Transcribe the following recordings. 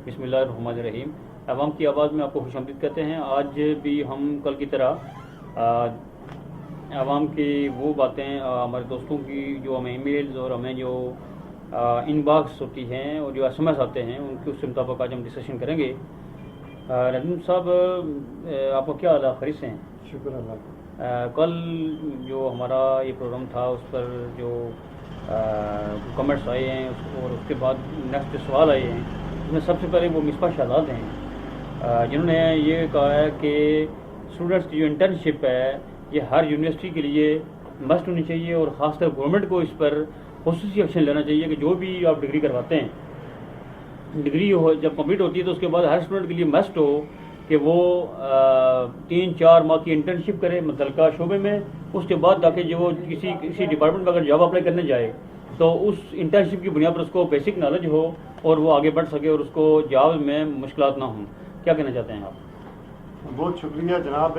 بسم اللہ الرحمن الرحیم. عوام کی آواز میں آپ کو خوش آمدید کہتے ہیں. آج بھی ہم کل کی طرح عوام کی وہ باتیں ہمارے دوستوں کی جو ہمیں ای میلز اور ہمیں جو ان باکس ہوتی ہیں اور جو ایس ایم ایس آتے ہیں ان کے اس کے مطابق آج ہم ڈسکشن کریں گے. ندیم صاحب آپ کو کیا حال ہے؟ خیریت سے ہیں؟ شکر اللہ. کل جو ہمارا یہ پروگرام تھا اس پر جو کمنٹس آئے ہیں اور اس کے بعد نیکسٹ سوال آئے ہیں، اس میں سب سے پہلے وہ مصباح شہزاد ہیں جنہوں نے یہ کہا ہے کہ اسٹوڈنٹس کی جو انٹرنشپ ہے یہ ہر یونیورسٹی کے لیے مسٹ ہونی چاہیے اور خاص طور گورنمنٹ کو اس پر خصوصی ایکشن لینا چاہیے کہ جو بھی آپ ڈگری کرواتے ہیں، ڈگری جب کمپلیٹ ہوتی ہے تو اس کے بعد ہر اسٹوڈنٹ کے لیے مسٹ ہو کہ وہ 3-4 ماہ کی انٹرنشپ کرے متعلقہ شعبے میں. اس کے بعد تاکہ جو وہ کسی ڈپارٹمنٹ میں اگر جاب اپلائی کرنے جائے تو اس انٹرنشپ کی بنیاد پر اس کو بیسک نالج ہو اور وہ آگے بڑھ سکے اور اس کو جاب میں مشکلات نہ ہوں. کیا کہنا چاہتے ہیں آپ؟ بہت شکریہ جناب.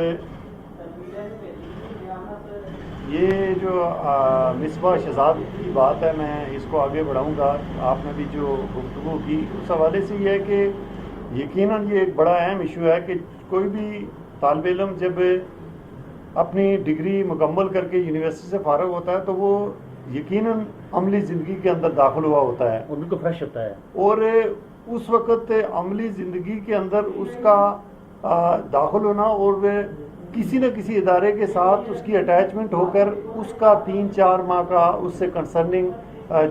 یہ جو مصباح شہزاد کی بات ہے میں اس کو آگے بڑھاؤں گا. آپ نے بھی جو گفتگو کی اس حوالے سے یہ ہے کہ یقیناً یہ ایک بڑا اہم ایشو ہے کہ کوئی بھی طالب علم جب اپنی ڈگری مکمل کر کے یونیورسٹی سے فارغ ہوتا ہے تو وہ یقیناً عملی زندگی کے اندر داخل ہوا ہوتا ہے اور بالکل فریش ہوتا ہے، اور اس وقت عملی زندگی کے اندر اس کا داخل ہونا اور کسی نہ کسی ادارے کے ساتھ اس کی اٹیچمنٹ ہو کر اس کا 3-4 ماہ کا اس سے کنسرننگ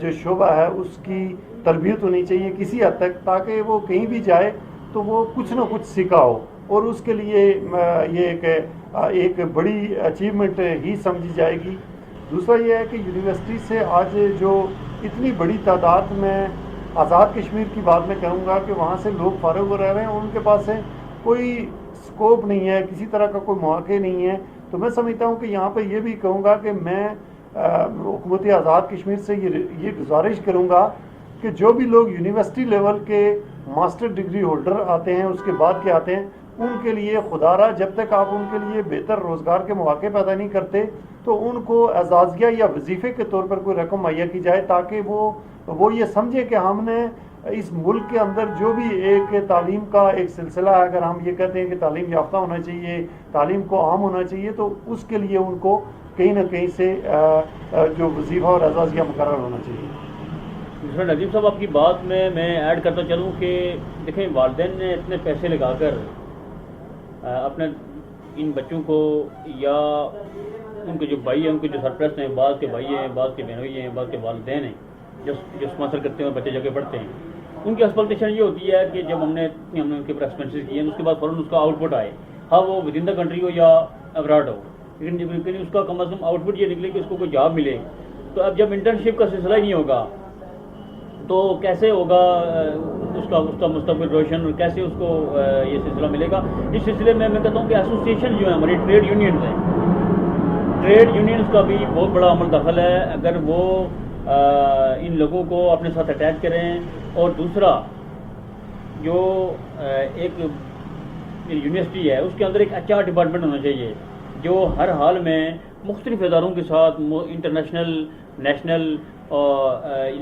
جو شعبہ ہے اس کی تربیت ہونی چاہیے کسی حد تک، تاکہ وہ کہیں بھی جائے تو وہ کچھ نہ کچھ سیکھا ہو. اور اس کے لیے یہ ایک بڑی اچیومنٹ ہی سمجھی جائے گی. دوسرا یہ ہے کہ یونیورسٹی سے آج جو اتنی بڑی تعداد میں آزاد کشمیر کی بات میں کہوں گا کہ وہاں سے لوگ فارغ ہو رہے ہیں اور ان کے پاس کوئی سکوپ نہیں ہے، کسی طرح کا کوئی مواقع نہیں ہے. تو میں سمجھتا ہوں کہ یہاں پہ یہ بھی کہوں گا کہ میں حکومت آزاد کشمیر سے یہ گزارش کروں گا کہ جو بھی لوگ یونیورسٹی لیول کے ماسٹر ڈگری ہولڈر آتے ہیں اس کے بعد کے آتے ہیں ان کے لیے خدا را جب تک آپ ان کے لیے بہتر روزگار کے مواقع پیدا نہیں کرتے تو ان کو اعزازیہ یا وظیفے کے طور پر کوئی رقم مہیا کی جائے تاکہ وہ یہ سمجھے کہ ہم نے اس ملک کے اندر جو بھی ایک تعلیم کا ایک سلسلہ ہے، اگر ہم یہ کہتے ہیں کہ تعلیم یافتہ ہونا چاہیے، تعلیم کو عام ہونا چاہیے، تو اس کے لیے ان کو کہیں نہ کہیں سے جو وظیفہ اور اعزازیہ مقرر ہونا چاہیے. ندیم صاحب آپ کی بات میں ایڈ کرتا چلوں کہ دیکھیں والدین نے اتنے پیسے لگا کر اپنے ان بچوں کو یا ان کے جو بھائی ہیں ان کے جو سرپرست ہیں، بعض کے بھائی ہیں، بعض کے بہنوئی ہیں، بعض کے والدین ہیں جو اسپانسر کرتے ہیں بچے جا کے پڑھتے ہیں، ان کی ایکسپیکٹیشن یہ ہوتی ہے کہ جب ہم نے ان کے اوپر ایکسپینسز کیے ہیں اس کے بعد فوراً اس کا آؤٹ پٹ آئے، ہاں وہ ود ان دا کنٹری ہو یا ابراڈ ہو، لیکن اس کا کم از کم آؤٹ پٹ یہ نکلے کہ اس کو کوئی جاب ملے. تو اب جب انٹرنشپ کا سلسلہ ہی نہیں ہوگا تو کیسے ہوگا اس کا مستقبل روشن اور کیسے اس کو یہ سلسلہ ملے گا؟ اس سلسلے میں کہتا ہوں کہ ایسوسیشن جو ہے ہماری ٹریڈ یونینز ہیں، ٹریڈ یونینز کا بھی بہت بڑا عمل دخل ہے اگر وہ ان لوگوں کو اپنے ساتھ اٹیچ کریں. اور دوسرا جو ایک یونیورسٹی ہے اس کے اندر ایک اچھا ڈپارٹمنٹ ہونا چاہیے جو ہر حال میں مختلف اداروں کے ساتھ انٹرنیشنل، نیشنل اور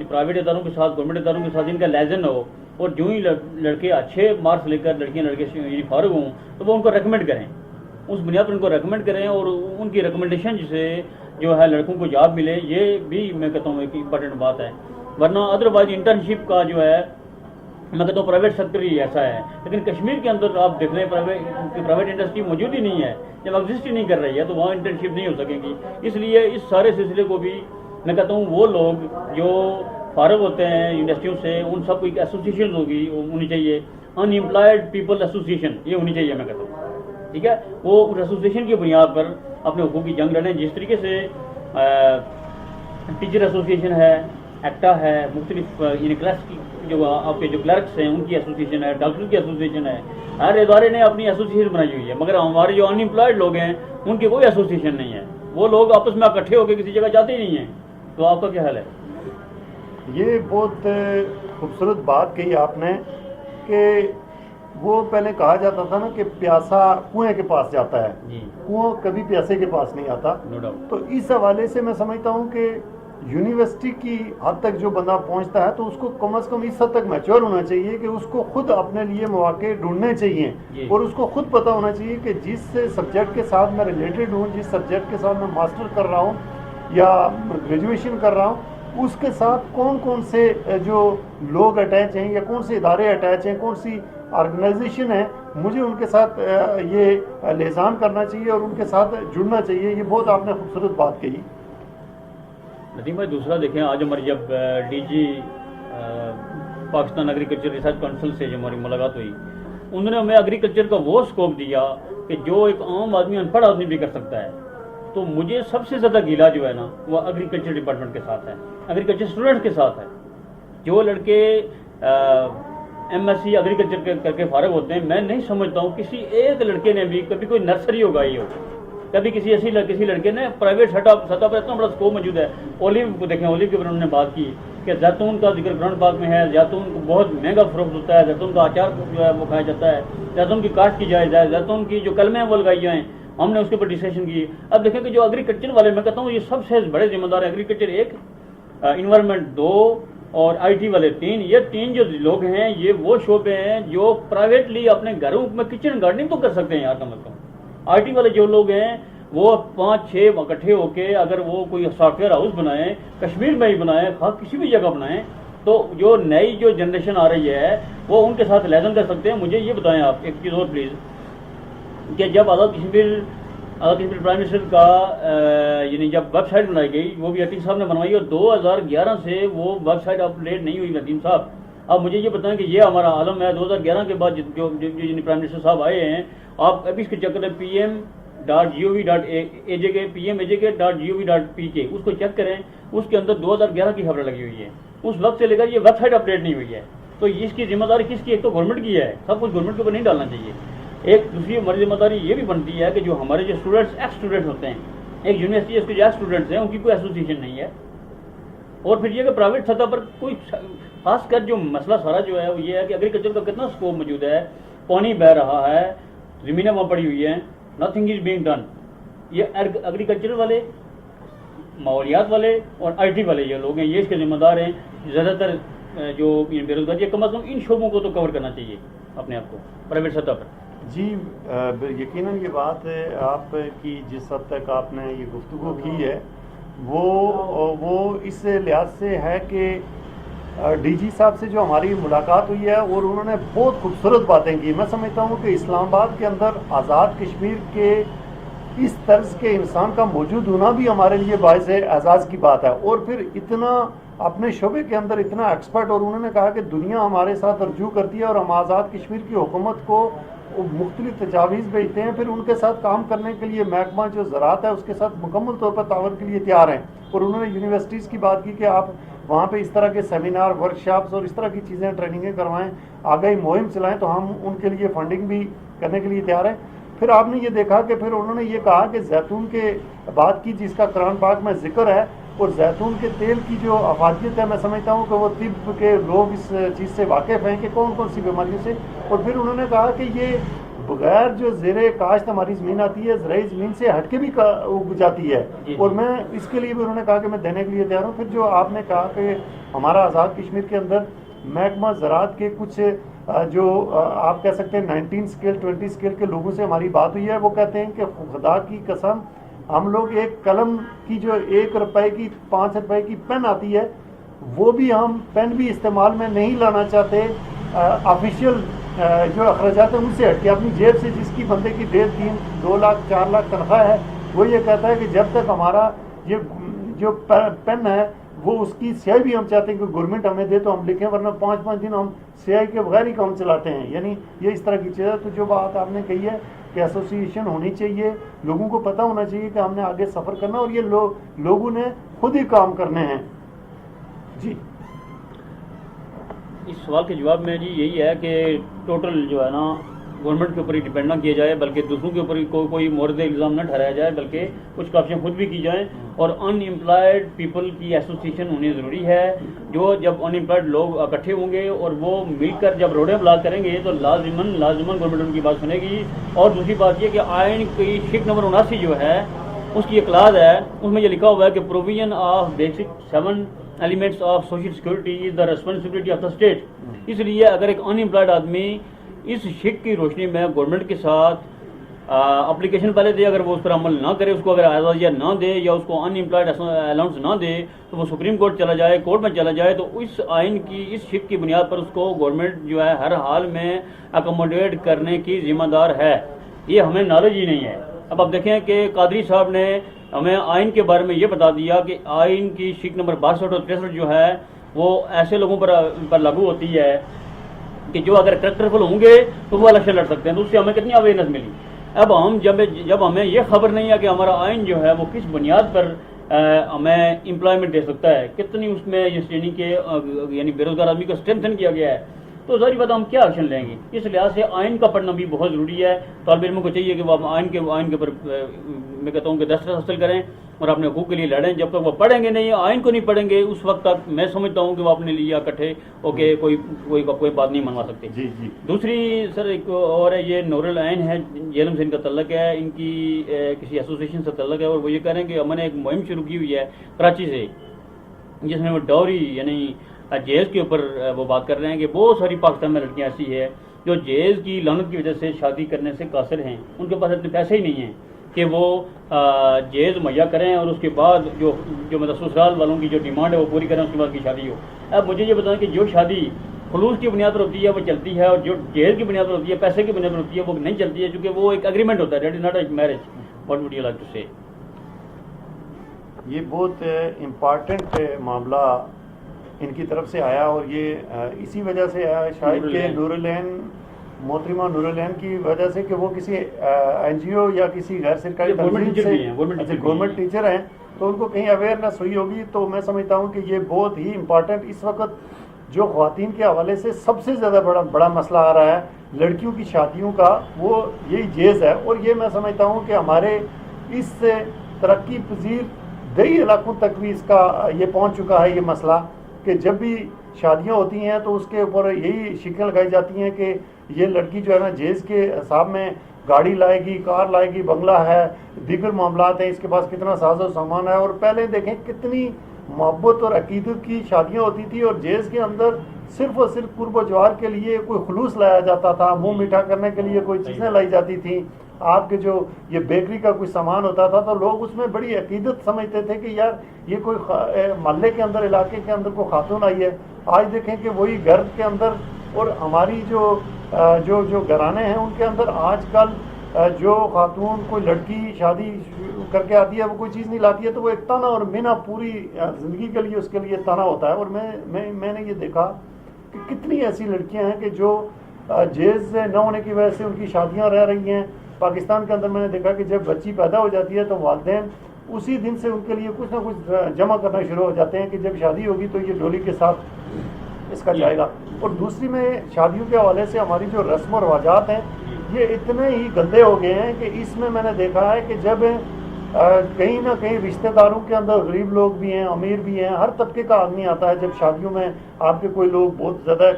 پرائیویٹ اداروں کے ساتھ، گورنمنٹ اداروں کے ساتھ ان کا لائزن ہو، اور جو ہی لڑکے اچھے مارکس لے کر لڑکے فارغ ہوں تو وہ ان کو ریکمینڈ کریں، اس بنیاد پر ان کو ریکمینڈ کریں اور ان کی ریکمنڈیشن سے جو ہے لڑکوں کو جاب ملے. یہ بھی میں کہتا ہوں ایک امپورٹنٹ بات ہے. ورنہ ادروائز انٹرنشپ کا جو ہے میں کہتا ہوں پرائیویٹ سیکٹر ہی ایسا ہے، لیکن کشمیر کے اندر آپ دیکھ لیں پرائیویٹ انڈسٹری موجود ہی نہیں ہے. جب ایگزسٹ ہی نہیں کر رہی ہے تو وہاں انٹرنشپ نہیں ہو سکیں گی. اس لیے اس سارے سلسلے کو بھی میں کہتا ہوں وہ لوگ جو فارغ ہوتے ہیں یونیورسٹیوں سے ان سب کو ایک ایسوسیشن ہونی چاہیے، ان امپلائڈ پیپل ایسوسیشن یہ ہونی چاہیے میں کہتا ہوں. ٹھیک ہے، وہ اس ایسوسیشن کی بنیاد پر اپنے حقوق کی جنگ لڑیں. جس طریقے سے ٹیچر ایسوسیشن ہے، ایکٹا ہے، مختلف کلرکس کی جو آپ کے جو کلرکس ہیں ان کی ایسوسیشن ہے، ڈاکٹر کی ایسوسیشن ہے، ہر ادارے نے اپنی ایسوسیشن بنائی ہوئی ہے. مگر ہمارے جو ان امپلائڈ لوگ ہیں ان کی کوئی ایسوسیشن نہیں ہے، وہ لوگ آپس میں اکٹھے ہو کے کسی جگہ جاتے ہی نہیں ہیں. تو آپ کا کیا حال ہے؟ یہ بہت خوبصورت بات کہی آپ نے کہ وہ پہلے کہا جاتا تھا نا کہ پیاسا کنویں کے پاس جاتا ہے، کنواں کبھی پیاسے کے پاس نہیں آتا. تو اس حوالے سے میں سمجھتا ہوں کہ یونیورسٹی کی حد تک جو بندہ پہنچتا ہے تو اس کو کم از کم اس حد تک میچور ہونا چاہیے کہ اس کو خود اپنے لیے مواقع ڈھونڈنے چاہیے اور اس کو خود پتہ ہونا چاہیے کہ جس سبجیکٹ کے ساتھ میں ریلیٹڈ ہوں، جس سبجیکٹ کے ساتھ میں ماسٹر کر رہا ہوں یا گریجویشن کر رہا ہوں، اس کے ساتھ کون کون سے جو لوگ اٹیچ ہیں یا کون سے ادارے اٹیچ ہیں، کون سی آرگنائزیشن ہے، مجھے ان کے ساتھ یہ لحاظان کرنا چاہیے اور ان کے ساتھ جڑنا چاہیے. یہ بہت آپ نے خوبصورت بات کہی. ندیم بھائی دوسرا دیکھیں، آج ہماری جب D G Pakistan agriculture research council سے جو ہماری ملاقات ہوئی، انہوں نے ہمیں ایگریکلچر کا وہ اسکوپ دیا کہ جو ایک عام آدمی ان پڑھ آدمی بھی کر سکتا ہے. تو مجھے سب سے زیادہ گیلا جو ہے نا وہ ایگریکلچر ڈپارٹمنٹ کے ساتھ ہے، ایگریکلچر اسٹوڈنٹ کے ساتھ ہے. جو لڑکے ایم ایس سی ایگریکلچر کر کے فارغ ہوتے ہیں، میں نہیں سمجھتا ہوں کسی ایک لڑکے نے بھی کبھی کوئی نرسری اگائی ہو، کبھی کسی لڑکے نے پرائیویٹ سطح پر اتنا بڑا اسکوپ موجود ہے. اولیو کو دیکھیں، اولیو کے اوپر انہوں نے بات کی کہ زیتون کا ذکر قرآن پاک میں ہے، زیتون کو بہت مہنگا فروخت ہوتا ہے، زیتون کا اچار جو ہے وہ کھایا جاتا ہے، زیتون کی کاشت کی جائے، زیتون کی جو کلمیں ہیں وہ لگائی جائیں. ہم نے اس کے اوپر ڈسکشن کی. اب دیکھیں کہ جو ایگریکلچر والے، میں کہتا ہوں یہ سب سے بڑے ذمہ دار ہیں. ایگریکلچر ایک، انوائرمنٹ دو، اور آئی ٹی والے تین. یہ تین جو لوگ ہیں یہ وہ شعبے ہیں جو پرائیویٹلی اپنے گھروں میں کچن گارڈننگ تو کر سکتے ہیں یار کم از کم. آئی ٹی والے جو لوگ ہیں وہ 5-6 اکٹھے ہو کے اگر وہ کوئی سافٹ ویئر ہاؤس بنائیں، کشمیر میں ہی بنائیں، کسی بھی جگہ بنائیں، تو جو نئی جو جنریشن آ رہی ہے وہ ان کے ساتھ لیزن کر سکتے ہیں. مجھے یہ بتائیں آپ ایک چیز اور پلیز، کہ جب آزاد کشمیر پرائم منسٹر کا یعنی جب ویب سائٹ بنائی گئی، وہ بھی عتیق صاحب نے بنوائی، اور 2011 سے وہ ویب سائٹ اپڈیٹ نہیں ہوئی. ندیم صاحب آپ مجھے یہ بتائیں کہ یہ ہمارا عالم ہے 2011 کے بعد جو پرائم منسٹر صاحب آئے ہیں، آپ ابھی اس کے چکر میں pm.gov.pk اس کو چیک کریں، اس کے اندر 2011 کی خبریں لگی ہوئی ہے. اس وقت سے لے کر یہ ویب سائٹ اپڈیٹ نہیں ہوئی ہے. تو اس کی ذمہ داری کس کی؟ ایک تو گورنمنٹ کی ہے، سب کچھ گورنمنٹ کے اوپر نہیں ڈالنا چاہیے. ایک دوسری ہماری ذمہ داری یہ بھی بنتی ہے کہ جو ہمارے جو ایکس اسٹوڈنٹ ہوتے ہیں، ایک یونیورسٹی اس کے جو ایکس اسٹوڈنٹس ہیں ان کی کوئی ایسوسیشن نہیں ہے. اور پھر یہ کہ پرائیویٹ سطح پر کوئی خاص کر جو مسئلہ سارا جو ہے وہ یہ ہے کہ ایگریکلچر کا کتنا اسکوپ موجود ہے، پانی بہہ رہا ہے، زمینیں وہاں پڑی ہوئی ہیں، نتھنگ از بینگ ڈن. یہ ایگریکلچر والے، ماحولیات والے اور آئی ٹی والے یہ لوگ ہیں، یہ اس کے ذمہ دار ہیں. زیادہ تر جو بے روزگاری ہے، کم از کم ان شعبوں کو تو کور کرنا چاہیے اپنے آپ کو پرائیویٹ سطح پر. جی یقیناً یہ بات ہے آپ کی، جس حد تک آپ نے یہ گفتگو کی ہے وہ اس لحاظ سے ہے کہ ڈی جی صاحب سے جو ہماری ملاقات ہوئی ہے اور انہوں نے بہت خوبصورت باتیں کی. میں سمجھتا ہوں کہ اسلام آباد کے اندر آزاد کشمیر کے اس طرز کے انسان کا موجود ہونا بھی ہمارے لیے باعث اعزاز کی بات ہے. اور پھر اتنا اپنے شعبے کے اندر اتنا ایکسپرٹ، اور انہوں نے کہا کہ دنیا ہمارے ساتھ رجوع کرتی ہے اور ہم آزاد کشمیر کی حکومت کو مختلف تجاویز بھیجتے ہیں، پھر ان کے ساتھ کام کرنے کے لیے محکمہ جو زراعت ہے اس کے ساتھ مکمل طور پر تعاون کے لیے تیار ہیں. اور انہوں نے یونیورسٹیز کی بات کی کہ آپ وہاں پہ اس طرح کے سیمینار، ورکشاپس اور اس طرح کی چیزیں، ٹریننگیں کروائیں، آگاہی مہم چلائیں، تو ہم ان کے لیے فنڈنگ بھی کرنے کے لیے تیار ہیں. پھر آپ نے یہ دیکھا کہ پھر انہوں نے یہ کہا کہ زیتون کے بات کی جس کا قرآن پاک میں ذکر ہے، اور زیتون کے تیل کی جو افادیت ہے، میں سمجھتا ہوں کہ وہ طب کے لوگ اس چیز سے واقف ہیں کہ کون کون سی بیماریوں سے. اور پھر انہوں نے کہا کہ یہ بغیر جو زیر کاشت ہماری زمین آتی ہے، زرعی زمین سے ہٹ کے بھی اگ جاتی ہے، اور میں اس کے لیے بھی انہوں نے کہا کہ میں دینے کے لیے تیار ہوں. پھر جو آپ نے کہا کہ ہمارا آزاد کشمیر کے اندر محکمہ زراعت کے کچھ جو آپ کہہ سکتے ہیں 19 اسکیل 20 اسکیل کے لوگوں سے ہماری بات ہوئی ہے، وہ کہتے ہیں کہ خدا کی قسم ہم لوگ ایک قلم کی جو 1 روپے کی 5 روپے کی پین آتی ہے، وہ بھی ہم پین بھی استعمال میں نہیں لانا چاہتے. آفیشیل جو اخراجات ہیں ان سے ہٹ کے اپنی جیب سے، جس کی بندے کی 1.5 3 2 لاکھ 4 لاکھ تنخواہ ہے، وہ یہ کہتا ہے کہ جب تک ہمارا یہ جو پین ہے وہ اس کی سیاہی بھی ہم چاہتے ہیں کہ گورنمنٹ ہمیں دے تو ہم لکھیں، ورنہ 5 دن ہم سیاہی کے بغیر ہی کام چلاتے ہیں. یعنی یہ اس طرح کی چیز ہے. تو جو بات آپ نے کہی ہے کہ ایسوسیشن ہونی چاہیے، لوگوں کو پتہ ہونا چاہیے کہ ہم نے آگے سفر کرنا، اور یہ لوگوں نے خود ہی کام کرنے ہیں. جی اس سوال کے جواب میں جی یہی ہے کہ ٹوٹل جو ہے نا گورنمنٹ کے اوپر ہی ڈپینڈ نہ کیا جائے، بلکہ دوسروں کے اوپر کوئی مورد الزام نہ ٹھہرایا جائے، بلکہ کچھ کاپشیں خود بھی کی جائیں. اور ان امپلائڈ پیپل کی ایسوسیشن ہونی ضروری ہے. جو جب ان امپلائڈ لوگ اکٹھے ہوں گے اور وہ مل کر جب روڈیں بلاک کریں گے تو لازماً گورنمنٹ ان کی بات سنے گی. اور دوسری بات یہ کہ آئین کی شک نمبر 79 جو ہے اس کی ایک کلاس ہے، اس میں یہ لکھا ہوا ہے کہ provision of basic 7 elements of social security is the responsibility of the state. اس لیے اگر ایک ان امپلائڈ آدمی اس شک کی روشنی میں گورنمنٹ کے ساتھ اپلیکیشن پہلے دے، اگر وہ اس پر عمل نہ کرے، اس کو اگر اعزازیہ نہ دے یا اس کو ان امپلائڈ الاؤنس نہ دے، تو وہ سپریم کورٹ چلا جائے، کورٹ میں چلا جائے، تو اس آئین کی اس شک کی بنیاد پر اس کو گورنمنٹ جو ہے ہر حال میں اکوموڈیٹ کرنے کی ذمہ دار ہے. یہ ہمیں نالج ہی نہیں ہے. اب آپ دیکھیں کہ قادری صاحب نے ہمیں آئین کے بارے میں یہ بتا دیا کہ آئین کی شک نمبر 62 اور 63 جو ہے وہ ایسے لوگوں پر لاگو ہوتی ہے کہ جو اگر کریکٹرفل ہوں گے تو وہ الیکشن لڑ سکتے ہیں. تو اس سے ہمیں کتنی اویئرنیس ملی. اب ہم جب ہمیں یہ خبر نہیں ہے کہ ہمارا آئین جو ہے وہ کس بنیاد پر ہمیں امپلائمنٹ دے سکتا ہے، کتنی اس میں یہ ٹریننگ کے یعنی بے روزگار آدمی کو اسٹرینتھن کیا گیا ہے، تو ظاہر بات ہم کیا ایکشن لیں گے. اس لحاظ سے آئین کا پڑھنا بھی بہت ضروری ہے. طالب علموں کو چاہیے کہ وہ آئین کے اوپر میں کہتا ہوں کہ دسترس حاصل کریں اور اپنے حقوق کے لیے لڑیں. جب تک وہ پڑھیں گے نہیں، آئین کو نہیں پڑھیں گے، اس وقت تک میں سمجھتا ہوں کہ وہ اپنے لیے اکٹھے ہو کے کوئی بات نہیں منوا سکتے. جی جی. دوسری سر ایک اور ہے، یہ نور العین ہے، جیلم سے ان کا تعلق ہے، ان کی کسی ایسوسیشن سے تعلق ہے، اور وہ یہ کہہ رہے ہیں کہ ہم نے ایک مہم شروع کی ہوئی ہے کراچی سے، جس میں وہ ڈاوری یعنی جہیز کے اوپر وہ بات کر رہے ہیں کہ بہت ساری پاکستان میں لڑکیاں ایسی ہے جو جہیز کی لعنت کی وجہ سے شادی کرنے سے قاصر ہیں. ان کے پاس اتنے پیسے ہی نہیں ہیں کہ وہ جہیز مہیا کریں اور اس کے بعد جو مطلب سسرال والوں کی جو ڈیمانڈ ہے وہ پوری کریں، اس کے بعد کی شادی ہو. اب مجھے یہ بتائیں کہ جو شادی خلوص کی بنیاد پر ہوتی ہے وہ چلتی ہے، اور جو جہیز کی بنیاد پر ہوتی ہے، پیسے کی بنیاد پر ہوتی ہے، وہ نہیں چلتی ہے، چونکہ وہ ایک ایگریمنٹ ہوتا ہے. That is not a marriage. What would you like to say? یہ بہت امپارٹنٹ معاملہ ان کی طرف سے آیا، اور یہ اسی وجہ سے آیا شاید کہ نور العین، محترمہ نور العین کی وجہ سے کہ وہ کسی این جی او یا کسی غیر سرکاری تنظیم سے گورنمنٹ ٹیچر ہیں، تو ان کو کہیں اویئرنیس ہوئی ہوگی. تو میں سمجھتا ہوں کہ یہ بہت ہی امپارٹنٹ اس وقت جو خواتین کے حوالے سے سب سے زیادہ بڑا مسئلہ آ رہا ہے لڑکیوں کی شادیوں کا، وہ یہی جہیز ہے. اور یہ میں سمجھتا ہوں کہ ہمارے اس سے ترقی پذیر دیہی علاقوں تک بھی اس کا یہ پہنچ چکا ہے یہ مسئلہ، کہ جب بھی شادیاں ہوتی ہیں تو اس کے اوپر یہی شکیں لگائی جاتی ہیں کہ یہ لڑکی جو ہے نا جہیز کے حساب میں گاڑی لائے گی، کار لائے گی، بنگلہ ہے، دیگر معاملات ہیں، اس کے پاس کتنا ساز و سامان ہے. اور پہلے دیکھیں کتنی محبت اور عقیدت کی شادیاں ہوتی تھی، اور جہیز کے اندر صرف اور صرف قرب و جوار کے لیے کوئی خلوص لایا جاتا تھا، منہ میٹھا کرنے کے لیے کوئی چیزیں لائی جاتی تھیں. آپ کے جو یہ بیکری کا کوئی سامان ہوتا تھا تو لوگ اس میں بڑی عقیدت سمجھتے تھے کہ یار یہ کوئی محلے کے اندر، علاقے کے اندر کوئی خاتون آئی ہے. آج دیکھیں کہ وہی گھر کے اندر، اور ہماری جو گھرانے ہیں ان کے اندر آج کل جو خاتون کوئی لڑکی شادی کر کے آتی ہے، وہ کوئی چیز نہیں لاتی ہے، تو وہ ایک تانا اور مینا پوری زندگی کے لیے اس کے لیے تانا ہوتا ہے. اور میں نے یہ دیکھا کہ کتنی ایسی لڑکیاں ہیں کہ جو جہیز نہ ہونے کی وجہ سے ان کی شادیاں رہ رہی ہیں. پاکستان کے اندر میں نے دیکھا کہ جب بچی پیدا ہو جاتی ہے تو والدین اسی دن سے ان کے لیے کچھ نہ کچھ جمع کرنا شروع ہو جاتے ہیں کہ جب شادی ہوگی تو یہ ڈولی کے ساتھ اس کا جائے گا. اور دوسری میں شادیوں کے حوالے سے ہماری جو رسم و رواجات ہیں یہ اتنے ہی گندے ہو گئے ہیں کہ اس میں نے دیکھا ہے کہ جب کہیں نہ کہیں رشتہ داروں کے اندر غریب لوگ بھی ہیں، امیر بھی ہیں، ہر طبقے کا آدمی آتا ہے. جب شادیوں میں آپ کے کوئی لوگ بہت زیادہ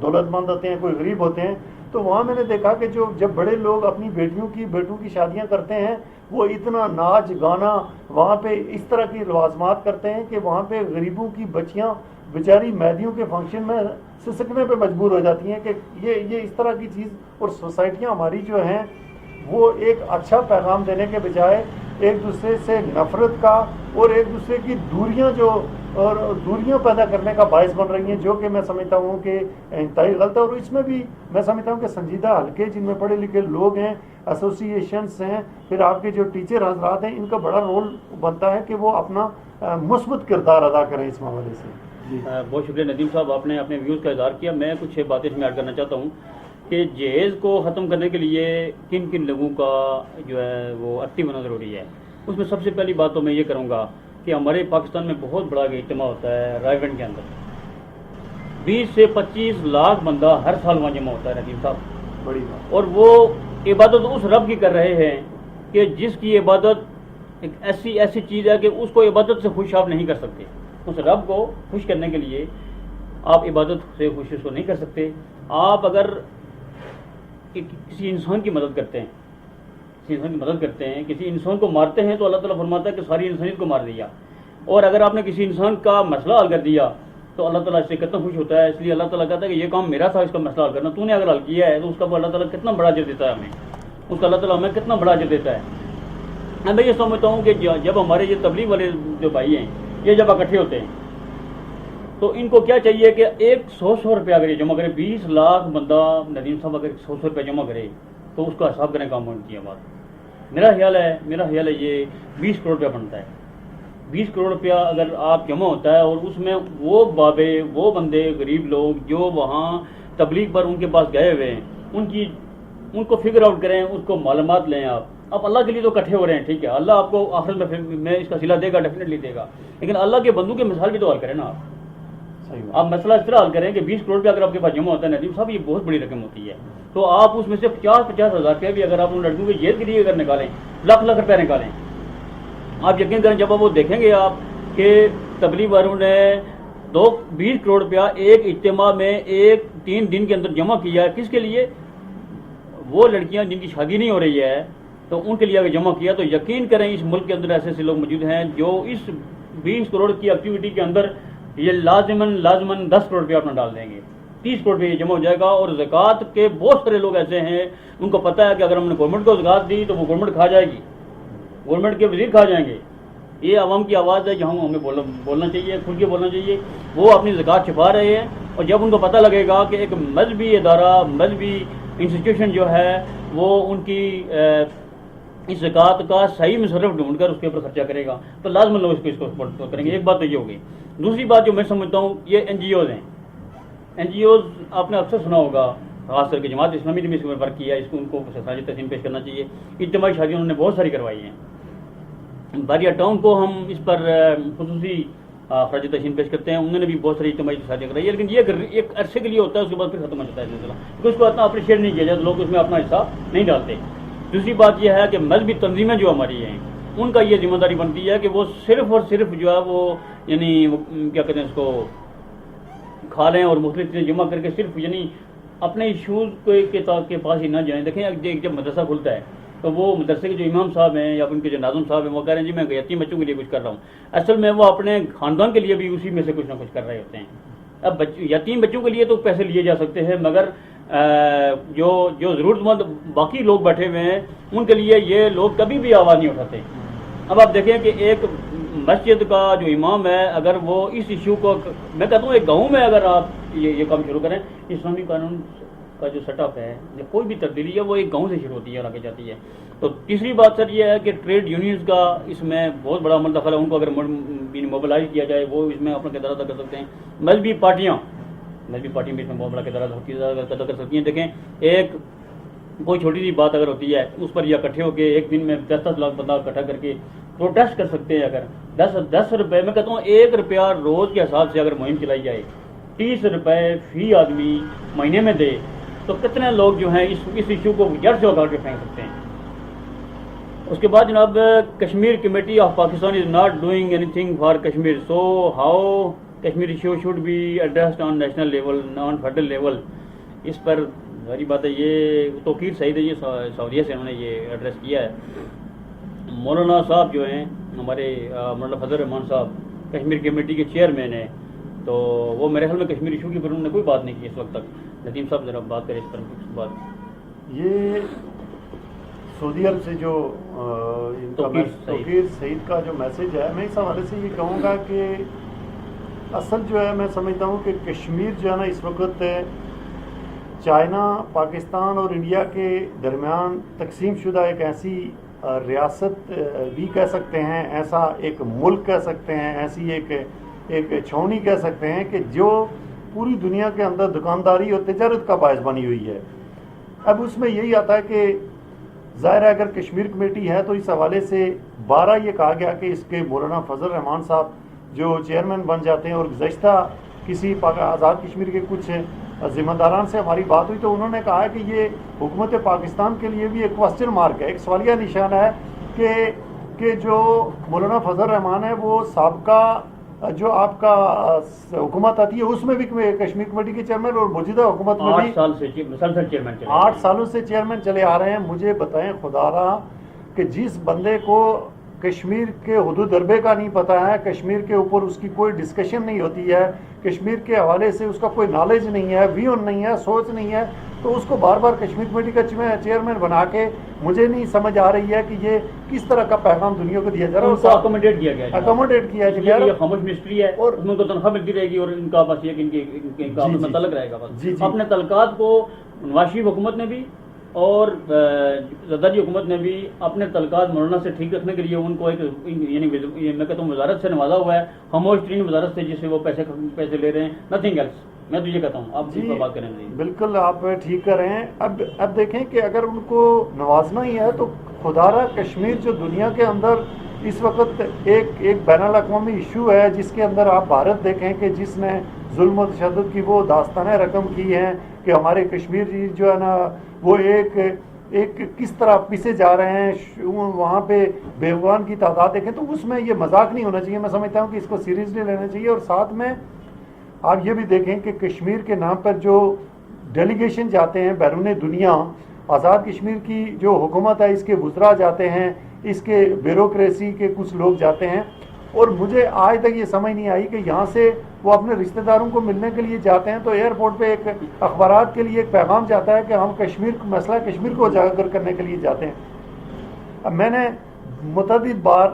دولت مند ہوتے ہیں، کوئی غریب ہوتے ہیں، تو وہاں میں نے دیکھا کہ جب بڑے لوگ اپنی بیٹوں کی شادیاں کرتے ہیں، وہ اتنا ناچ گانا وہاں پہ اس طرح کی لوازمات کرتے ہیں کہ وہاں پہ غریبوں کی بچیاں بیچاری مہدیوں کے فنکشن میں سسکنے پہ مجبور ہو جاتی ہیں کہ یہ اس طرح کی چیز. اور سوسائٹیاں ہماری جو ہیں وہ ایک اچھا پیغام دینے کے بجائے ایک دوسرے سے نفرت کا اور ایک دوسرے کی دوریاں پیدا کرنے کا باعث بن رہی ہیں، جو کہ میں سمجھتا ہوں کہ انتہائی غلط ہے. اور اس میں بھی میں سمجھتا ہوں کہ سنجیدہ حلقے جن میں پڑھے لکھے لوگ ہیں، ایسوسیشنس ہیں، پھر آپ کے جو ٹیچر حضرات ہیں، ان کا بڑا رول بنتا ہے کہ وہ اپنا مثبت کردار ادا کریں اس معاملے سے. بہت شکریہ ندیم صاحب، آپ نے اپنے ویوز کا اظہار کیا. میں کچھ باتیں اس میں ایڈ کرنا چاہتا ہوں کہ جہیز کو ختم کرنے کے لیے کن کن لوگوں کا جو ہے وہ ایکٹیو ہونا ضروری ہے. اس میں سب سے پہلی بات تو میں یہ کروں گا کہ ہمارے پاکستان میں بہت بڑا اجتماع ہوتا ہے رائے گنج کے اندر، 20 سے 25 لاکھ بندہ ہر سال وہاں جمع ہوتا ہے ندیم صاحب. بڑی بات. اور وہ عبادت اس رب کی کر رہے ہیں کہ جس کی عبادت ایک ایسی چیز ہے کہ اس کو عبادت سے خوش آپ نہیں کر سکتے. اس رب کو خوش کرنے کے لیے آپ عبادت سے خوش اس کو نہیں کر سکتے. آپ اگر کسی انسان کی مدد کرتے ہیں، کسی انسان کی مدد کرتے ہیں، کسی انسان کو مارتے ہیں تو اللہ تعالیٰ فرماتا ہے کہ ساری انسانیت کو مار دیا، اور اگر آپ نے کسی انسان کا مسئلہ حل کر دیا تو اللہ تعالیٰ اس سے کتنا خوش ہوتا ہے. اس لیے اللہ تعالیٰ کہتا ہے کہ یہ کام میرا تھا، اس کا مسئلہ حل کرنا، تو نے اگر حل کیا ہے تو اس کا اللہ تعالیٰ کتنا بڑا اجر دیتا ہے ہمیں، اس کا اللہ تعالیٰ ہمیں کتنا بڑا اجر دیتا ہے. میں یہ سمجھتا ہوں کہ جب ہمارے یہ تبلیغ والے جو بھائی ہیں یہ جب اکٹھے ہوتے ہیں تو ان کو کیا چاہیے کہ 100 روپیہ اگر یہ جمع کرے، 20 لاکھ بندہ ندیم صاحب اگر 100 روپیہ جمع کرے تو اس کا حساب کرنے کا کام کی ہے بات. میرا خیال ہے یہ 20 کروڑ روپیہ بنتا ہے. 20 کروڑ روپیہ اگر آپ جمع ہوتا ہے اور اس میں وہ بابے، وہ بندے غریب لوگ جو وہاں تبلیغ پر ان کے پاس گئے ہوئے ہیں ان کو فگر آؤٹ کریں، اس کو معلومات لیں. آپ اللہ کے لیے تو اکٹھے ہو رہے ہیں، ٹھیک ہے، اللہ آپ کو آخرت میں اس کا صلہ دے گا، ڈیفینیٹلی دے گا، لیکن اللہ کے بندوں کے مثال بھی تو حل کریں نا. آپ مسئلہ اس طرح حل کریں کہ 20 کروڑ روپیہ اگر آپ کے پاس جمع ہوتا ہے ندیم صاحب، یہ بہت بڑی رقم ہوتی ہے، تو آپ اس میں سے 50-50 ہزار روپیہ بھی اگر آپ ان لڑکوں کے جیل کے لیے اگر نکالیں، لاکھ روپیہ نکالیں، آپ یقین کریں جب آپ وہ دیکھیں گے آپ کہ تبلیغ والوں نے 20 کروڑ روپیہ ایک اجتماع میں 3 دن کے اندر جمع کیا ہے. کس کے لیے؟ وہ لڑکیاں جن کی شادی نہیں ہو رہی ہے تو ان کے لیے اگر جمع کیا تو یقین کریں اس ملک کے اندر ایسے ایسے لوگ موجود ہیں جو اس 20 کروڑ کی ایکٹیویٹی کے اندر یہ لازماً 10 کروڑ روپیہ اپنا ڈال دیں گے. 30 کروڑ روپیہ یہ جمع ہو جائے گا. اور زکوٰۃ کے بہت سارے لوگ ایسے ہیں ان کو پتہ ہے کہ اگر ہم نے گورنمنٹ کو زکوٰۃ دی تو وہ گورنمنٹ کھا جائے گی، گورنمنٹ کے وزیر کھا جائیں گے. یہ عوام کی آواز ہے جہاں ہمیں بولنا چاہیے، کھل کے بولنا چاہیے. وہ اپنی زکوٰۃ چھپا رہے ہیں، اور جب ان کو پتہ لگے گا کہ ایک مذہبی ادارہ، مذہبی انسٹیٹیوشن جو ہے وہ ان کی اس زکوٰۃ کا صحیح مصرف ڈھونڈ کر اس کے اوپر خرچہ کرے گا تو لازماً لوگ اس کو سپورٹ کریں گے. ایک بات تو یہ ہوگی. دوسری بات جو میں سمجھتا ہوں، یہ NGOs ہیں. NGOs آپ نے اکثر سنا ہوگا، خاص کر کے جماعت اسلامی نے بھی اس میں فرق کیا ہے، اس کو ان کو سراج تقسیم پیش کرنا چاہیے. اجتماعی شادیاں انہوں نے بہت ساری کروائی ہیں. باریہ ٹاؤن کو ہم اس پر خصوصی خراج تحسین پیش کرتے ہیں. انہوں نے بھی بہت ساری اجتماعی شادیاں کرائی ہے، لیکن یہ ایک عرصے کے لیے ہوتا ہے، اس کے بعد پھر ختم ہو جاتا ہے سلسلہ، کیونکہ اس کو اتنا اپریشیٹ نہیں کیا جاتا، لوگ اس میں اپنا حصہ نہیں ڈالتے. دوسری بات یہ ہے کہ مذہبی تنظیمیں جو ہماری ہیں ان کا یہ ذمہ داری بنتی ہے کہ وہ صرف اور صرف جو ہے وہ یعنی کیا کہتے ہیں اس کو کھا لیں اور مختلف چیزیں جمع کر کے صرف یعنی اپنے ایشوز کے پاس ہی نہ جائیں. دیکھیں جب مدرسہ کھلتا ہے تو وہ مدرسے کے جو امام صاحب ہیں یا ان کے جو ناظم صاحب ہیں وہ کہہ رہے ہیں جی میں یتیم بچوں کے لیے کچھ کر رہا ہوں. اصل میں وہ اپنے خاندان کے لیے بھی اسی میں سے کچھ نہ کچھ کر رہے ہوتے ہیں. اب یتیم بچوں کے لیے تو پیسے لیے جا سکتے ہیں، مگر جو ضرورت مند باقی لوگ بیٹھے ہوئے ہیں ان کے لیے یہ لوگ کبھی بھی آواز نہیں اٹھاتے. اب آپ دیکھیں کہ ایک مسجد کا جو امام ہے اگر وہ اس ایشو کو، میں کہتا ہوں ایک گاؤں میں اگر آپ یہ کام شروع کریں، اسلامی قانون کا جو سیٹ اپ ہے یا کوئی بھی تبدیلی ہے وہ ایک گاؤں سے شروع ہوتی ہے اور آگے جاتی ہے. تو تیسری بات سر یہ ہے کہ ٹریڈ یونینز کا اس میں بہت بڑا عمل دخل ہے. ان کو اگر موبلائز کیا جائے وہ اس میں اپنا کردار ادا کر سکتے ہیں. مذہبی پارٹیاں بھی اس میں بہت بڑا کردار ادا کر سکتی ہیں. دیکھیں ایک کوئی چھوٹی سی بات اگر ہوتی ہے اس پر یہ اکٹھے ہو کے ایک دن میں 10 لاکھ بندہ اکٹھا کر کے پروٹیسٹ کر سکتے ہیں. اگر 10 روپے، میں کہتا ہوں 1 روپیہ روز کے حساب سے اگر مہم چلائی جائے، 30 روپے فی آدمی مہینے میں دے تو کتنے لوگ جو ہیں اس ایشو کو جڑ سے اکاڑ کے پھینک سکتے ہیں. اس کے بعد جناب Kashmir committee of Pakistan is not doing anything for Kashmir, so how Kashmir issue should be addressed on national level, on federal level. اس پر ظاہری بات ہے یہ توقیر سعید ہے، یہ سعودیہ سے انہوں نے یہ ایڈریس کیا ہے. مولانا صاحب جو ہیں ہمارے مولانا فضل الرحمان صاحب کشمیر کمیٹی کے چیئرمین ہیں، تو وہ میرے خیال میں کشمیر ایشو کی پر انہوں نے کوئی بات نہیں کی اس وقت تک. ندیم صاحب ذرا بات کریں اس پر بات. یہ سعودی عرب سے جو توقیر سعید کا جو میسج ہے، میں اس حوالے سے یہ کہوں گا کہ اصل جو ہے میں سمجھتا ہوں کہ کشمیر جو ہے نا اس وقت چائنا، پاکستان اور انڈیا کے درمیان تقسیم شدہ ایک ایسی ریاست بھی کہہ سکتے ہیں، ایسا ایک ملک کہہ سکتے ہیں، ایسی ایک چھاؤنی کہہ سکتے ہیں کہ جو پوری دنیا کے اندر دکانداری اور تجارت کا باعث بنی ہوئی ہے. اب اس میں یہی آتا ہے کہ ظاہر ہے اگر کشمیر کمیٹی ہے تو اس حوالے سے 12 یہ کہا گیا کہ اس کے مولانا فضل الرحمان صاحب جو چیئرمین بن جاتے ہیں، اور گزشتہ کسی آزاد کشمیر کے کچھ ذمہ داران سے ہماری بات ہوئی تو انہوں نے کہا ہے کہ یہ حکومت پاکستان کے لیے بھی ایک کوسچن مارک ہے، ایک سوالیہ نشان ہے کہ جو مولانا فضل الرحمان ہے وہ سابقہ جو آپ کا حکومت آتی ہے اس میں بھی کشمیر کمیٹی کے چیئرمین، اور موجودہ حکومت میں بھی 8 سال سے مسلسل چیئرمین چلے 8 سالوں سے چیئرمین چلے آ رہے ہیں. مجھے بتائیں خدا را کہ جس بندے کو کشمیر کے حدود دربے کا نہیں پتہ ہے، کشمیر کے اوپر اس کی کوئی ڈسکشن نہیں ہوتی ہے، کشمیر کے حوالے سے اس کا کوئی نالج نہیں ہے، ویون نہیں ہے، سوچ نہیں ہے، تو اس کو بار بار کشمیر کمیٹی کا چیئرمین بنا کے مجھے نہیں سمجھ آ رہی ہے کہ یہ کس طرح کا پیغام دنیا کو دیا جا رہا ہے۔ ان کو اکوموڈیٹ کیا گیا، اکوموڈیٹ کیا ہے، یہ خاموش منسٹری ہے اور اس میں تو تنخواہ ملتی رہے گی اور ان کا بس یہ کہ ان کا آپس میں تعلق رہے گا بس۔ اپنے تعلقات کو نواز شریف حکومت نے بھی اور زرداری حکومت نے بھی اپنے تعلقات مولانا سے ٹھیک رکھنے کے لیے ان کو ایک یعنی میں کہتا ہوں وزارت سے نوازا ہوا ہے، خاموش ترین وزارت سے، جس سے وہ پیسے لے رہے ہیں، نتھنگ ایلس۔ میں تو یہ کہتا ہوں، آپ اس پر بات کریں گے۔ بالکل آپ ٹھیک کر رہے ہیں۔ اب دیکھیں کہ اگر ان کو نوازنا ہی ہے تو خدا را کشمیر جو دنیا کے اندر اس وقت ایک بین الاقوامی ایشو ہے، جس کے اندر آپ بھارت دیکھیں کہ جس نے ظلم و تشدد کی وہ داستانیں رقم کی ہیں کہ ہمارے کشمیر جو ہے نا وہ ایک کس طرح پیسے جا رہے ہیں، وہاں پہ بیوان کی تعداد دیکھیں تو اس میں یہ مذاق نہیں ہونا چاہیے۔ میں سمجھتا ہوں کہ اس کو سیریسلی لینا چاہیے۔ اور ساتھ میں آپ یہ بھی دیکھیں کہ کشمیر کے نام پر جو ڈیلیگیشن جاتے ہیں بیرون دنیا، آزاد کشمیر کی جو حکومت ہے اس کے وزراء جاتے ہیں، اس کے بیوروکریسی کے کچھ لوگ جاتے ہیں، اور مجھے آج تک یہ سمجھ نہیں آئی کہ یہاں سے وہ اپنے رشتہ داروں کو ملنے کے لیے جاتے ہیں تو ایئرپورٹ پہ ایک اخبارات کے لیے ایک پیغام جاتا ہے کہ ہم مسئلہ کشمیر کو اجاگر کرنے کے لیے جاتے ہیں۔ اب میں نے متعدد بار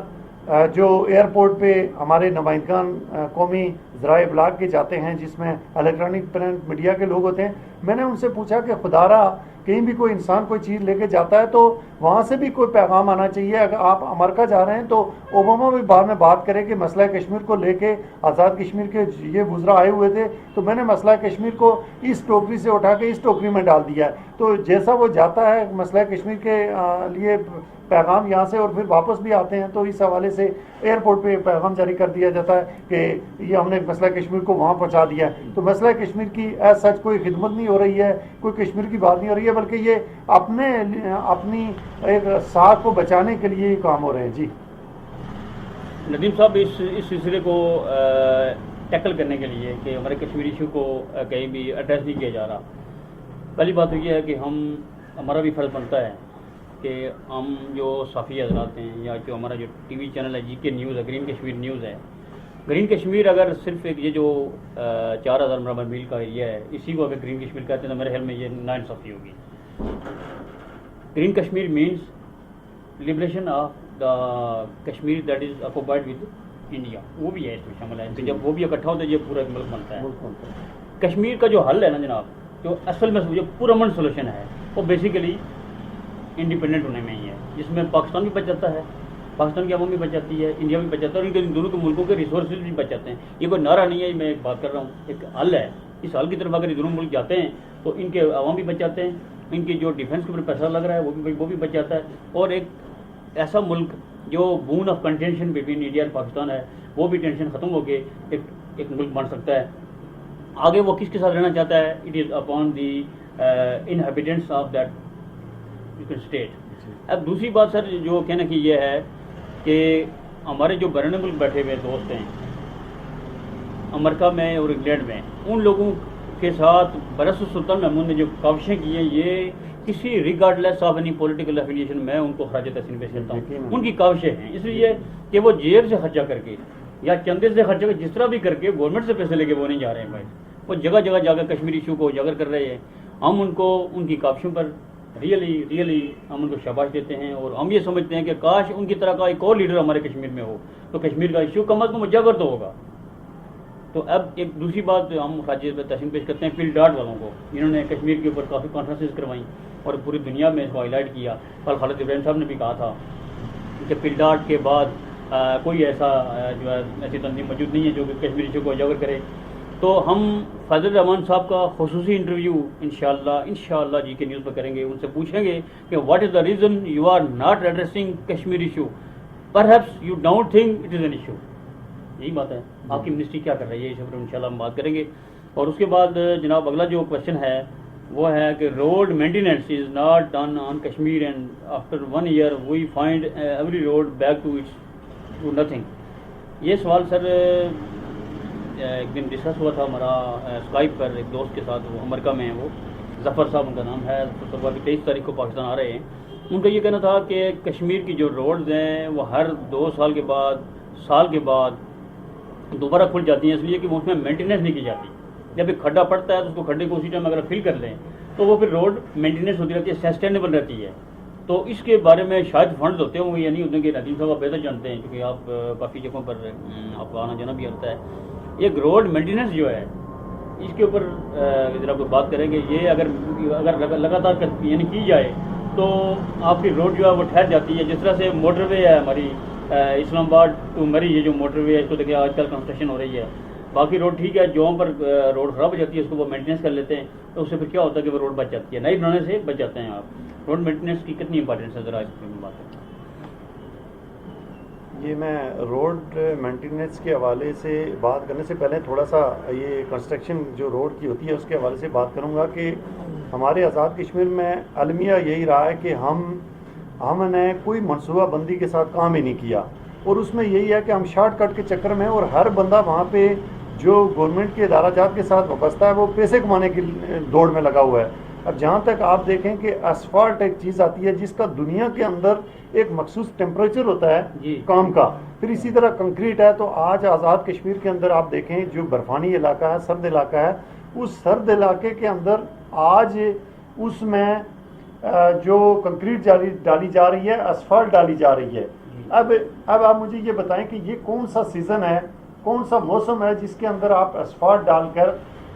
جو ایئرپورٹ پہ ہمارے نمائندگان قومی ذرائع ابلاغ کے جاتے ہیں، جس میں الیکٹرانک پرنٹ میڈیا کے لوگ ہوتے ہیں، میں نے ان سے پوچھا کہ خدا را کہیں بھی کوئی انسان کوئی چیز لے کے جاتا ہے تو وہاں سے بھی کوئی پیغام آنا چاہیے۔ اگر آپ امریکہ جا رہے ہیں تو اوباما بھی بعد میں بات کرے کہ مسئلہ کشمیر کو لے کے آزاد کشمیر کے یہ وزراء آئے ہوئے تھے تو میں نے مسئلہ کشمیر کو اس ٹوکری سے اٹھا کے اس ٹوکری میں ڈال دیا ہے۔ تو جیسا وہ جاتا ہے مسئلہ کشمیر کے لیے پیغام یہاں سے اور پھر واپس بھی آتے ہیں تو اس حوالے سے ایئرپورٹ پہ پیغام جاری کر دیا جاتا ہے کہ یہ ہم نے مسئلہ کشمیر کو وہاں پہنچا دیا ہے۔ تو مسئلہ کشمیر کی ایز سچ کوئی خدمت نہیں ہو رہی ہے، کوئی کشمیر کی بات نہیں ہو رہی ہے، بلکہ یہ اپنی ایک ساکھ کو بچانے کے لیے کام ہو رہے ہیں۔ جی ندیم صاحب، اس سلسلے کو ٹیکل کرنے کے لیے کہ ہمارے کشمیری ایشو کو کہیں بھی ایڈریس نہیں کیا جا رہا، پہلی بات تو یہ ہے کہ ہمارا بھی فرض بنتا ہے کہ ہم جو صحافی حضرات ہیں یا جو ہمارا جو ٹی وی چینل ہے جی کے نیوز ہے، گرین کشمیر نیوز ہے، گرین کشمیر اگر صرف ایک یہ جو 4000 مربع میل کا ایریا ہے اسی کو اگر گرین کشمیر کہتے ہیں تو میرے خیال میں یہ ناانصافی ہوگی۔ Green Kashmir means liberation of the Kashmir that is occupied with India, وہ بھی ہے اس میں شامل ہے کہ جب وہ بھی اکٹھا ہوتا ہے یہ پورا ایک ملک بنتا ہے۔ کشمیر کا جو حل ہے نا جناب، جو اصل میں جو پرامن سولوشن ہے وہ بیسیکلی انڈیپینڈنٹ ہونے میں ہی ہے، جس میں پاکستان بھی بچ جاتا ہے، پاکستان کی عوام بھی بچ جاتی ہے، انڈیا بھی بچ جاتا ہے، اور ان کے دونوں کے ملکوں کے ریسورسز بھی بچ جاتے ہیں۔ یہ کوئی نعرہ نہیں ہے، میں ایک بات کر رہا ہوں، ایک حل ہے۔ اس حل کی طرف اگر یہ دونوں ملک جاتے ہیں تو ان کے عوام بھی بچ جاتے ہیں، ان کی جو ڈیفینس کے اوپر پیسہ لگ رہا ہے وہ بھی بچ جاتا ہے، اور ایک ایسا ملک جو bone of contention between India اور پاکستان ہے وہ بھی ٹینشن ختم ہو کے ایک ملک بن سکتا ہے۔ آگے وہ کس کے ساتھ رہنا چاہتا ہے، it is upon the inhabitants of that state. اب دوسری بات سر جو کہنا کہ یہ ہے کہ ہمارے جو بیرون ملک بیٹھے ہوئے دوست ہیں امریکہ میں اور انگلینڈ میں، ان لوگوں کے ساتھ برس سلطان محمود نے جو کاوشیں کی ہیں، یہ کسی regard less of any political affiliation میں ان کو خراج تحسین پیش کرتا ہوں۔ ان کی کاوشیں ہیں اس لیے کہ وہ جیب سے خرچہ کر کے یا چندے سے خرچہ کر، جس طرح بھی کر کے گورنمنٹ سے پیسے لے کے وہ نہیں جا رہے ہیں بھائی، وہ جگہ جگہ جا کر کشمیری ایشو کو اجاگر کر رہے ہیں۔ ہم ان کو ان کی کاوشوں پر ریئلی ہم ان کو شاباش دیتے ہیں، اور ہم یہ سمجھتے ہیں کہ کاش ان کی طرح کا ایک اور لیڈر ہمارے کشمیر میں ہو تو کشمیر کا ایشو کم از کم اجاگر تو ہوگا۔ تو اب ایک دوسری بات ہم خراج تحسین پیش کرتے ہیں فیلڈ ڈاٹ والوں کو، جنہوں نے کشمیر کے اوپر کافی کانفرنسز کروائیں اور پوری دنیا میں اس کو ہائی لائٹ کیا۔ کل خالد ابراہیم صاحب نے بھی کہا تھا کہ فیلڈ ڈاٹ کے بعد کوئی ایسا جو ہے ایسی تنظیم موجود نہیں ہے جو کہ کشمیری ایشو کو اجاگر کرے۔ تو ہم فضل الرحمان صاحب کا خصوصی انٹرویو انشاءاللہ جی کے نیوز پہ کریں گے، ان سے پوچھیں گے کہ what is the reason you are not addressing Kashmir issue, perhaps you don't think it is an issue. یہی بات ہے، آپ کی منسٹری کیا کر رہی ہے، اس پر انشاءاللہ ہم بات کریں گے۔ اور اس کے بعد جناب اگلا جو کوشچن ہے وہ ہے کہ road maintenance is not done on Kashmir and after 1 year we find every road back to nothing. یہ سوال سر ایک دن ڈسکس ہوا تھا ہمارا اسکائپ پر ایک دوست کے ساتھ، وہ امریکہ میں ہیں، وہ ظفر صاحب ان کا نام ہے، ظفر صاحب 23 تاریخ کو پاکستان آ رہے ہیں، ان کا یہ کہنا تھا کہ کشمیر کی جو روڈز ہیں وہ ہر 2 سال کے بعد سال کے بعد دوبارہ کھل جاتی ہیں، اس لیے کہ وہ اس میں مینٹیننس نہیں کی جاتی. جب ایک کھڈا پڑتا ہے تو اس کو کھڈے کو اسی ٹائم اگر فل کر لیں تو وہ پھر روڈ مینٹیننس ہوتی رہتی ہے، سسٹینیبل رہتی ہے. تو اس کے بارے میں شاید فنڈز ہوتے ہوں گے یا نہیں ہوتے کہ ندیم صاحب آپ بہتر جانتے ہیں کیونکہ آپ کافی جگہوں پر آپ کو آنا جانا بھی ہوتا ہے. ایک روڈ مینٹیننس جو ہے اس کے اوپر ذرا کوئی بات کریں گے. یہ اگر لگاتار یعنی کی جائے تو آپ کی روڈ جو ہے وہ ٹھہر جاتی ہے. جس طرح سے موٹر وے ہے ہماری اسلام آباد ٹو مری، یہ جو موٹر وے ہے اس کو دیکھیں آج کل کنسٹرکشن ہو رہی ہے. باقی روڈ ٹھیک ہے، جہاں پر روڈ خراب ہو جاتی ہے اس کو وہ مینٹیننس کر لیتے ہیں تو اس سے پھر کیا ہوتا ہے کہ وہ روڈ بچ جاتی ہے، نئی بنانے سے بچ جاتے ہیں. آپ روڈ مینٹیننس کی کتنی امپورٹنس ہے ذرا اس میں بات کریں. یہ میں روڈ مینٹیننس کے حوالے سے بات کرنے سے پہلے تھوڑا سا یہ کنسٹرکشن جو روڈ کی ہوتی ہے اس کے حوالے سے بات کروں گا کہ ہمارے آزاد کشمیر میں المیہ یہی رہا ہے کہ ہم نے کوئی منصوبہ بندی کے ساتھ کام ہی نہیں کیا، اور اس میں یہی ہے کہ ہم شارٹ کٹ کے چکر میں، اور ہر بندہ وہاں پہ جو گورنمنٹ کے ادارہ جات کے ساتھ وابستہ ہے وہ پیسے کمانے کی دوڑ میں لگا ہوا ہے. اب جہاں تک آپ دیکھیں کہ اسفالٹ ایک چیز آتی ہے جس کا دنیا کے اندر ایک مخصوص ٹیمپریچر ہوتا ہے کام کا، پھر اسی طرح کنکریٹ ہے. تو آج آزاد کشمیر کے اندر آپ دیکھیں جو برفانی علاقہ ہے، سرد علاقہ ہے، اس سرد علاقے کے اندر آج اس میں جو کنکریٹ ڈالی جا رہی ہے، اسفالٹ ڈالی جا رہی ہے. اب آپ مجھے یہ بتائیں کہ یہ کون سا سیزن ہے، کون سا موسم ہے جس کے اندر آپ اسفالٹ ڈال کر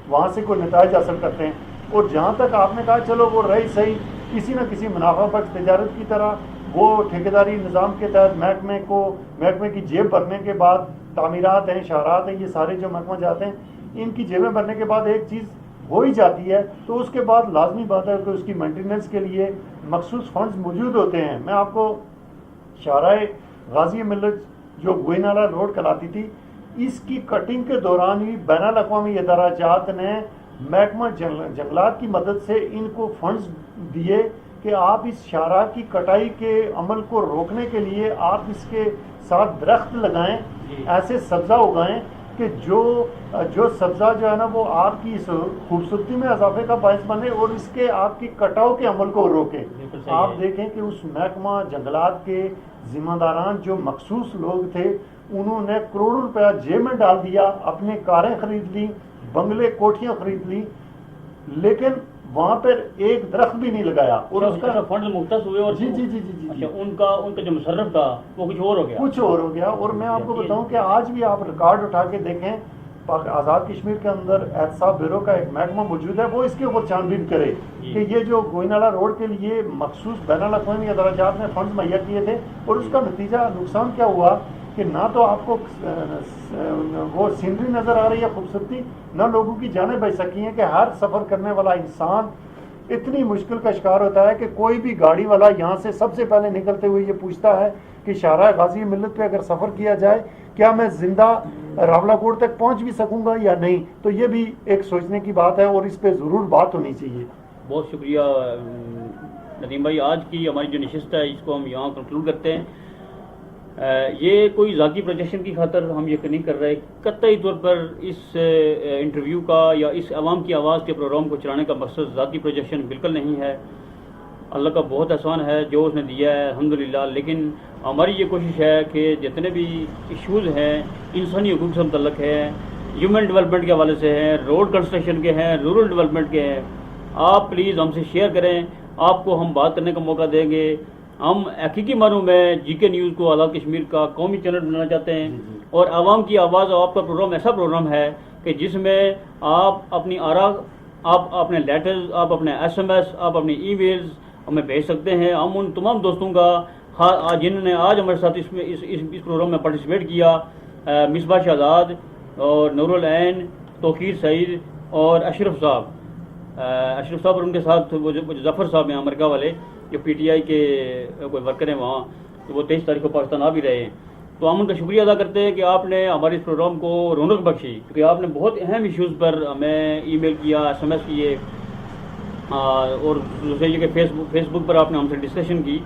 وہاں سے کوئی نتائج حاصل کرتے ہیں. اور جہاں تک آپ نے کہا چلو وہ رہی صحیح کسی نہ کسی منافع بخش تجارت کی طرح، وہ ٹھیکیداری نظام کے تحت محکمے کی جیب بھرنے کے بعد، تعمیرات ہیں، شاہراہات ہیں، یہ سارے جو محکمہ جاتے ہیں ان کی جیبیں بھرنے کے بعد ایک چیز ہو ہی جاتی ہے تو اس کے بعد لازمی بات ہے کہ اس کی مینٹیننس کے لیے مخصوص فنڈز موجود ہوتے ہیں. میں آپ کو شاہراہ غازی ملت جو گوئینالہ روڈ کراتی تھی، اس کی کٹنگ کے دوران ہی بین الاقوامی ادارہ جات نے محکمہ جنگلات کی مدد سے ان کو فنڈز دیے کہ آپ اس شاہراہ کی کٹائی کے عمل کو روکنے کے لیے آپ اس کے ساتھ درخت لگائیں، ایسے سبزہ اگائیں کہ جو سبزہ جو ہے نا وہ آپ کی اس خوبصورتی میں اضافے کا باعث بنے اور اس کے آپ کی کٹاؤ کے عمل کو روکے. آپ دیکھیں کہ اس محکمہ جنگلات کے ذمہ داران جو مخصوص لوگ تھے انہوں نے کروڑوں روپیہ جیب میں ڈال دیا، اپنے کاریں خرید لی، بنگلے کوٹھیاں خرید لی، لیکن وہاں پر ایک درخت بھی نہیں لگایا. اور اس کا فنڈ مختص ہوئے اور جی ان کا جو مصرف تھا وہ کچھ اور ہو گیا. اور میں آپ کو بتاؤں کہ آج بھی آپ ریکارڈ اٹھا کے دیکھیں، آزاد کشمیر کے اندر احتساب بیورو کا ایک محکمہ موجود ہے، وہ اس کے اوپر چھان بین کرے کہ یہ جو گوئینالہ روڈ کے لیے مخصوص بین الاقوامی ادارہ جات نے فنڈز مہیا کیے تھے اور اس کا نتیجہ نقصان کیا ہوا کہ نہ تو آپ کو وہ سینری نظر آ رہی ہے خوبصورتی، نہ لوگوں کی جانیں بچ سکی ہیں کہ ہر سفر کرنے والا انسان اتنی مشکل کا شکار ہوتا ہے کہ کوئی بھی گاڑی والا یہاں سے سب سے پہلے نکلتے ہوئے یہ پوچھتا ہے کہ شاہراہ غازی ملت پہ اگر سفر کیا جائے کیا میں زندہ راولہ کوٹ تک پہنچ بھی سکوں گا یا نہیں. تو یہ بھی ایک سوچنے کی بات ہے اور اس پہ ضرور بات ہونی چاہیے. بہت شکریہ ندیم بھائی. آج کی ہماری جو نشست ہے اس کو ہم یہاں کنکلوڈ کرتے ہیں. یہ کوئی ذاتی پروجیکشن کی خاطر ہم یہ نہیں کر رہے، قطعی طور پر اس انٹرویو کا یا اس عوام کی آواز کے پروگرام کو چلانے کا مقصد ذاتی پروجیکشن بالکل نہیں ہے. اللہ کا بہت احسان ہے جو اس نے دیا ہے الحمدللہ. لیکن ہماری یہ کوشش ہے کہ جتنے بھی ایشوز ہیں انسانی حقوق سے متعلق ہیں، ہیومن ڈیولپمنٹ کے حوالے سے ہیں، روڈ کنسٹرکشن کے ہیں، رورل ڈیولپمنٹ کے ہیں، آپ پلیز ہم سے شیئر کریں. آپ کو ہم بات کرنے کا موقع دیں گے. ہم حقیقی معنوں میں جی کے نیوز کو آزاد کشمیر کا قومی چینل بنانا چاہتے ہیں اور عوام کی آواز. آپ کا پروگرام ایسا پروگرام ہے کہ جس میں آپ اپنی آراء، آپ اپنے لیٹرز، آپ اپنے ایس ایم ایس، آپ اپنی ای میلز ہمیں بھیج سکتے ہیں. ہم ان تمام دوستوں کا جنہوں نے آج ہمارے ساتھ اس پروگرام میں پارٹیسپیٹ کیا، مصباح شہزاد اور نور العین، توقیر سعید اور اشرف صاحب اور ان کے ساتھ وہ جو ظفر صاحب ہیں امریکہ والے جو پی ٹی آئی کے کوئی ورکر ہیں وہاں، تو وہ 23 تاریخ کو پاکستان آ بھی رہے ہیں. تو ہم ان کا شکریہ ادا کرتے ہیں کہ آپ نے ہمارے اس پروگرام کو رونق بخشی، کیونکہ آپ نے بہت اہم ایشوز پر ہمیں ای میل کیا، ایس ایم ایس کیے، اور دوسرے یہ کہ فیس بک پر آپ نے ہم سے ڈسکشن کی.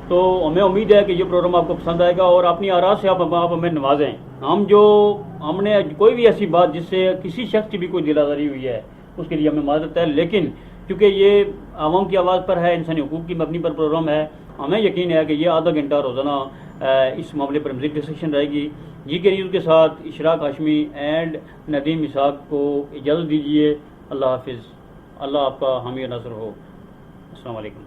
تو ہمیں امید ہے کہ یہ پروگرام آپ کو پسند آئے گا اور اپنی آراء سے آپ ہمیں نوازیں. ہم نے کوئی بھی ایسی بات جس سے کسی شخص کی بھی کوئی دل آزاری ہوئی ہے اس کے لیے ہمیں معذرت ہے، لیکن کیونکہ یہ عوام کی آواز پر ہے، انسانی حقوق کی مبنی پر پروگرام ہے، ہمیں یقین ہے کہ یہ آدھا گھنٹہ روزانہ اس معاملے پر مزید ڈسکشن رہے گی. جی کے نیوز کے ساتھ اشراق ہاشمی اینڈ ندیم اسحاق کو اجازت دیجیے. اللہ حافظ. اللہ آپ کا حامی و ناصر ہو. السلام علیکم.